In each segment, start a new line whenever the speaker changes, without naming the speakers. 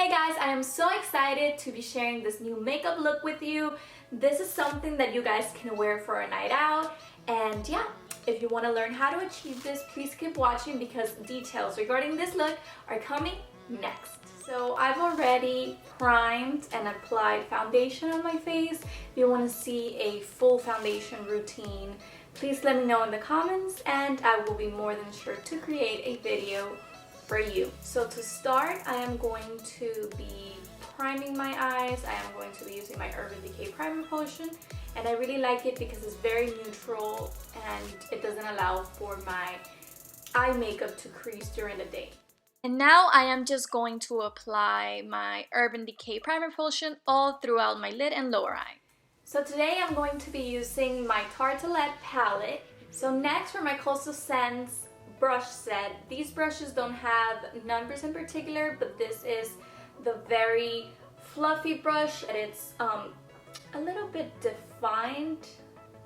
Hey guys, I am so excited to be sharing this new makeup look with you. This is something that you guys can wear for a night out, and yeah, if you want to learn how to achieve this, please keep watching because details regarding this look are coming next. So I've already primed and applied foundation on my face. If you want to see a full foundation routine, please let me know in the comments and I will be more than sure to create a video for you. So to start, I am going to be priming my eyes. I am going to be using my Urban Decay primer potion, and I really like it because it's very neutral and it doesn't allow for my eye makeup to crease during the day. And now I am just going to apply my Urban Decay primer potion all throughout my lid and lower eye. So today I'm going to be using my Tartelette palette. So next, for my Coastal Scents brush set. These brushes don't have numbers in particular, but this is the very fluffy brush. It's a little bit defined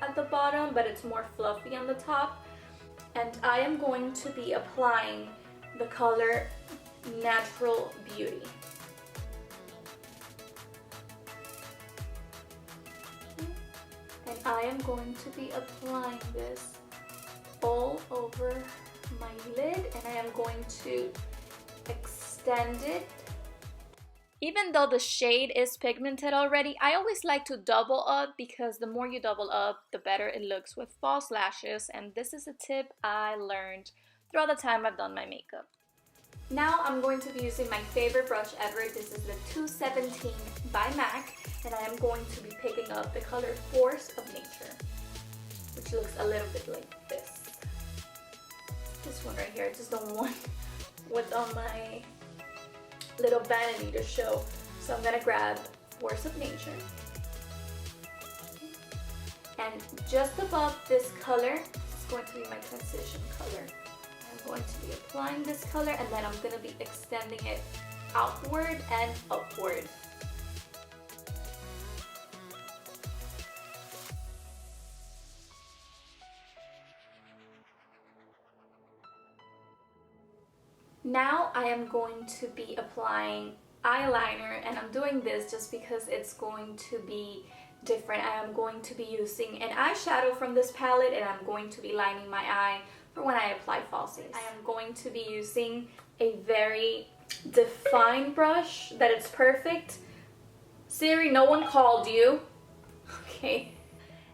at the bottom, but it's more fluffy on the top. And I am going to be applying the color Natural Beauty. And I am going to be applying this all over my lid, and I am going to extend it. Even though the shade is pigmented already, I always like to double up because the more you double up, the better it looks with false lashes, and this is a tip I learned throughout the time I've done my makeup. Now I'm going to be using my favorite brush ever. This is the 217 by MAC, and I am going to be picking up the color Force of Nature, which looks a little bit like this. This one right here, I just don't want what's on my little vanity to show. So I'm gonna grab Force of Nature. And just above this color is going to be my transition color. I'm going to be applying this color, and then I'm gonna be extending it outward and upward. Now I am going to be applying eyeliner, and I'm doing this just because it's going to be different. I am going to be using an eyeshadow from this palette, and I'm going to be lining my eye for when I apply falsies. I am going to be using a very defined brush that it's perfect. Siri, no one called you. Okay.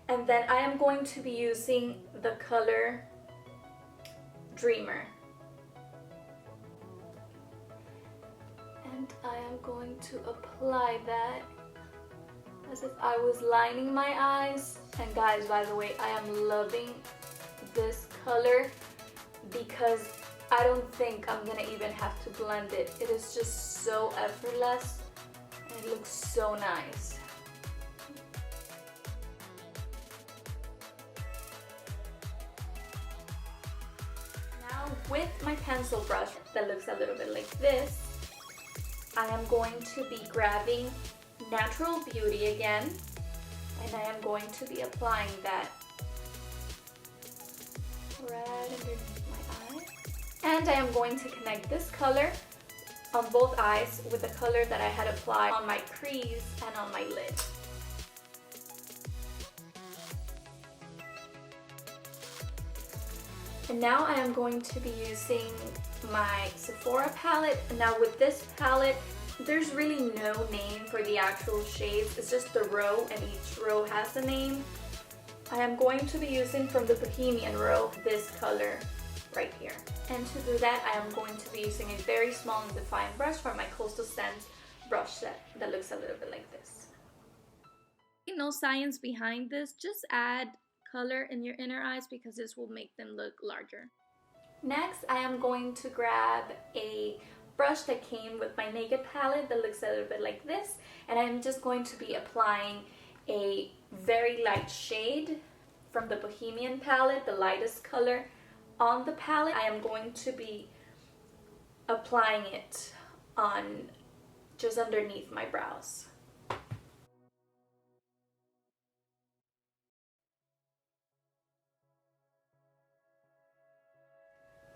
And then I am going to be using the color Dreamer. And I am going to apply that as if I was lining my eyes. And guys, by the way, I am loving this color because I don't think I'm gonna even have to blend it. It is just so effortless and it looks so nice. Now with my pencil brush that looks a little bit like this, I am going to be grabbing Natural Beauty again, and I am going to be applying that right underneath my eye. And I am going to connect this color on both eyes with the color that I had applied on my crease and on my lid. And now I am going to be using my Sephora palette. Now with this palette, there's really no name for the actual shades. It's just the row, and each row has a name. I am going to be using from the Bohemian row this color right here. And to do that, I am going to be using a very small and defined brush from my Coastal Scents brush set that looks a little bit like this. No science behind this, just add color in your inner eyes because this will make them look larger. Next, I am going to grab a brush that came with my Naked palette that looks a little bit like this, and I'm just going to be applying a very light shade from the Bohemian palette, the lightest color on the palette. I am going to be applying it on just underneath my brows.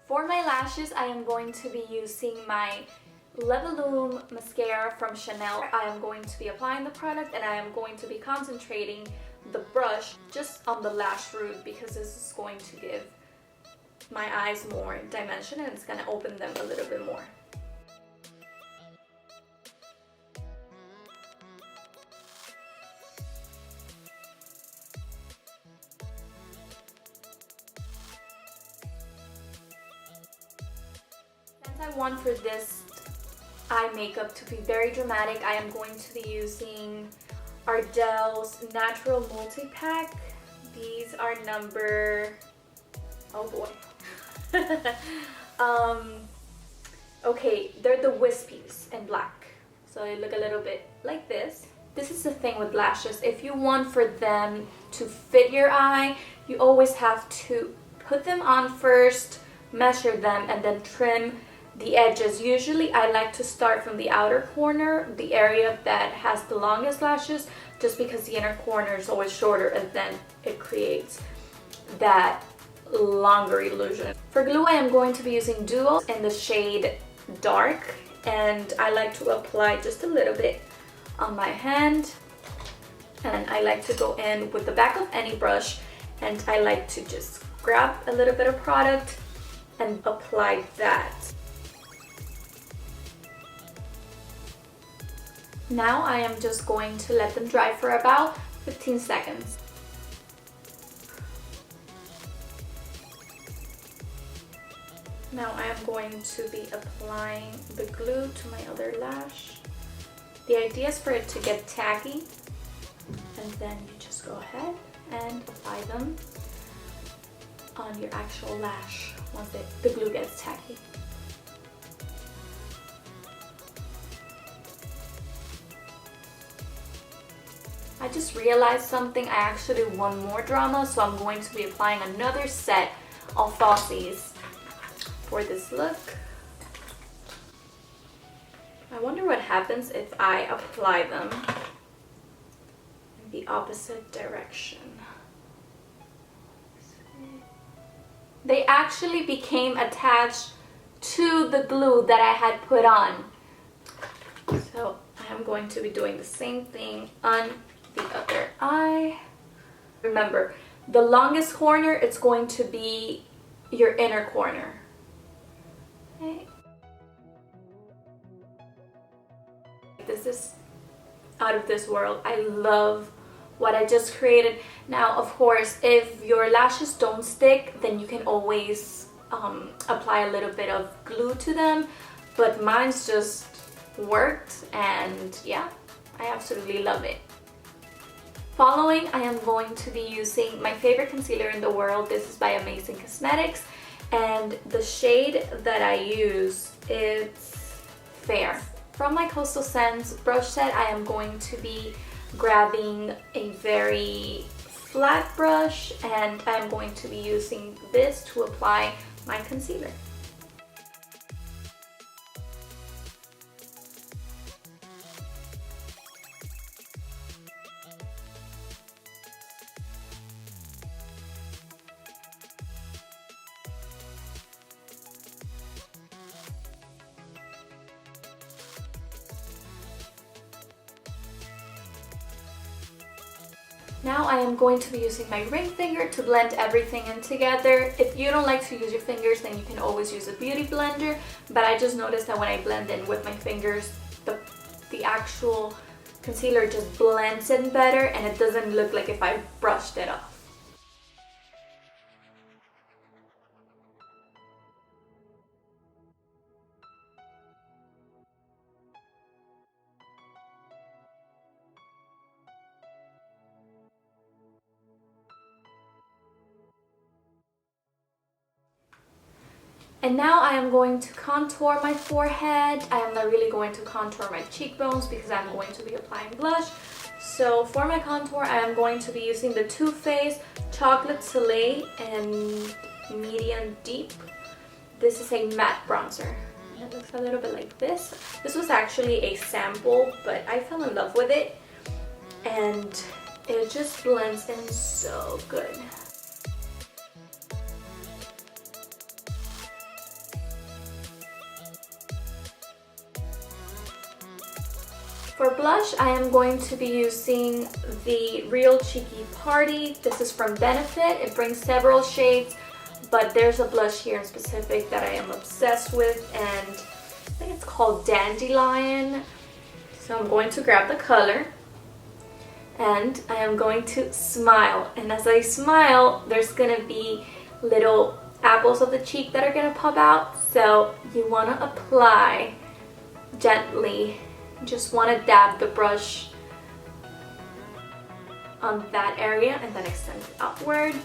For my lashes, I am going to be using my Levolume mascara from Chanel. I am going to be applying the product and I am going to be concentrating the brush just on the lash root because this is going to give my eyes more dimension and it's going to open them a little bit more. Since I want for this eye makeup to be very dramatic, I am going to be using Ardell's Natural Multi-Pack. These are number, oh boy. Okay, they're the wispies in black. So they look a little bit like this. This is the thing with lashes. If you want for them to fit your eye, you always have to put them on first, measure them, and then trim the edges. Usually I like to start from the outer corner, the area that has the longest lashes, just because the inner corner is always shorter and then it creates that longer illusion. For glue, I am going to be using Duo in the shade Dark, and I like to apply just a little bit on my hand, and I like to go in with the back of any brush, and I like to just grab a little bit of product and apply that. Now I am just going to let them dry for about 15 seconds. Now I am going to be applying the glue to my other lash. The idea is for it to get tacky, and then you just go ahead and apply them on your actual lash once the glue gets tacky. I just realized something. I actually want more drama, so I'm going to be applying another set of falsies for this look. I wonder what happens if I apply them in the opposite direction. They actually became attached to the glue that I had put on. So I am going to be doing the same thing on the other eye. Remember, the longest corner, it's going to be your inner corner. Okay. This is out of this world. I love what I just created. Now, of course, if your lashes don't stick, then you can always apply a little bit of glue to them, but mine's just worked, and yeah, I absolutely love it. Following, I am going to be using my favorite concealer in the world. This is by Amazing Cosmetics, and the shade that I use is Fair. From my Coastal Scents brush set, I am going to be grabbing a very flat brush, and I am going to be using this to apply my concealer. Now I am going to be using my ring finger to blend everything in together. If you don't like to use your fingers, then you can always use a beauty blender, but I just noticed that when I blend in with my fingers, the actual concealer just blends in better and it doesn't look like if I brushed it off. And now I am going to contour my forehead. I am not really going to contour my cheekbones because I'm going to be applying blush. So for my contour, I am going to be using the Too Faced Chocolate Soleil in Medium Deep. This is a matte bronzer. It looks a little bit like this. This was actually a sample, but I fell in love with it. And it just blends in so good. For blush, I am going to be using the Real Cheeky Party. This is from Benefit. It brings several shades, but there's a blush here in specific that I am obsessed with, and I think it's called Dandelion. So I'm going to grab the color, and I am going to smile. And as I smile, there's gonna be little apples of the cheek that are gonna pop out. So you wanna apply gently. Just want to dab the brush on that area and then extend it upward.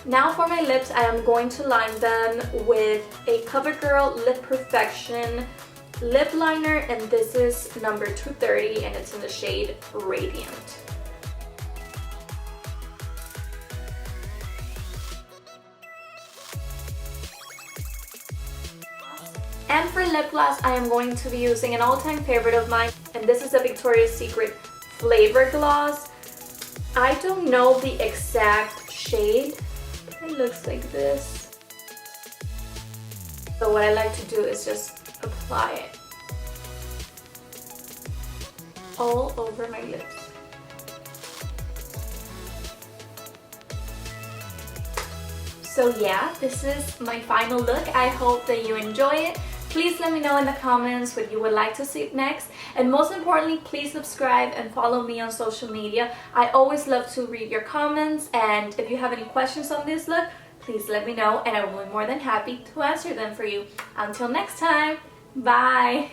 Now for my lips, I am going to line them with a CoverGirl Lip Perfection lip liner, and this is number 230 and it's in the shade Radiant. And for lip gloss, I am going to be using an all-time favorite of mine, and this is a Victoria's Secret Flavor Gloss. I don't know the exact shade, but it looks like this. So what I like to do is just apply it all over my lips. So yeah, this is my final look. I hope that you enjoy it. Please let me know in the comments what you would like to see next. And most importantly, please subscribe and follow me on social media. I always love to read your comments, and if you have any questions on this look, please let me know and I will be more than happy to answer them for you. Until next time, bye!